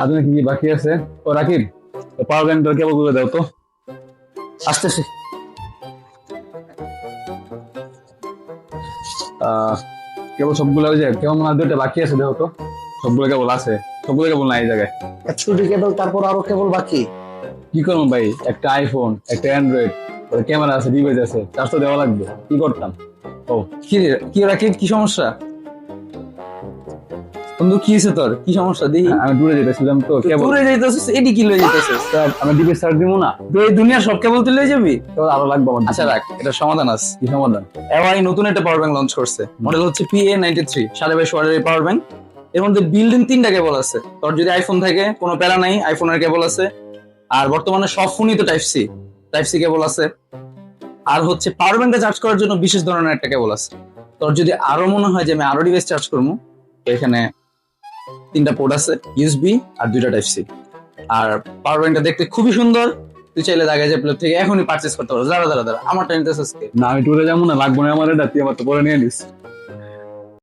আপনার কি বাকি আছে? ও রাকিব, পাওয়ার ব্যাংকটা কেবল করে দাও তো। আসতেছি। কেবল সবগুলো ওই যে কেবল মনে হয় দুইটা বাকি আছে, দেখো তো। সবগুলো কেবল আছে, সবগুলো কেবল না এই জায়গায়। ছুটি কেবল, তারপর আরো কেবল বাকি। কি করবো ভাই, একটা আইফোন, একটা অ্যান্ড্রয়েড, ক্যামেরা আছে, ডিভাইস আছে, চার্জ তো দেওয়া লাগবে। কি করতাম? ও, কি রে, কি রাকিব, কি সমস্যা? বন্ধু কি হয়েছে তোর? কি সমস্যা দেখি। আমি দূরে যেতেছিলাম তো কেবল। দূরে যাইতেছিস, এডি কি লয়ে যাইতেছিস? আমি ডিভাইস চার্জ দিব না, তুই এই দুনিয়ার সব কেবল তুই লয়ে যাবি? কেবল আরো লাগবে আমার। আচ্ছা রাখ, এটা সমাধান আছে। কি সমাধান? এমআই নতুন একটা পাওয়ার ব্যাংক লঞ্চ করছে, মডেল হচ্ছে PA93 2200 পাওয়ার ব্যাংক। এর মধ্যে বিল্ডিং 3টা কেবল আছে। তোর যদি আইফোন থাকে কোনো প্যারা নাই, আইফোনের কেবল আছে। আর বর্তমানে সব ফোনই তো টাইপ সি কেবল আছে। আর হচ্ছে পাওয়ার ব্যাংকটা চার্জ করার জন্য বিশেষ ধরনের একটা কেবল আছে। তোর যদি আরো মনে হয় যে আমি আরো ডিভাইস চার্জ করবো, তো এখানে 3টা পোর্ট আছে, ইউএসবি আর 2টা টাইপ-সি। আর পাওয়ার ব্যাংকটা দেখতে খুবই সুন্দর। তুই চাইলে দেখা যায় প্লেট থেকে এখনই পারচেজ করতে পারো। দাঁড়া, আমার টাইম না, আমি ট্যুরে যাবো না, লাগবো না আমার, এটা তুই আমার তো পরে নিয়ে নিস।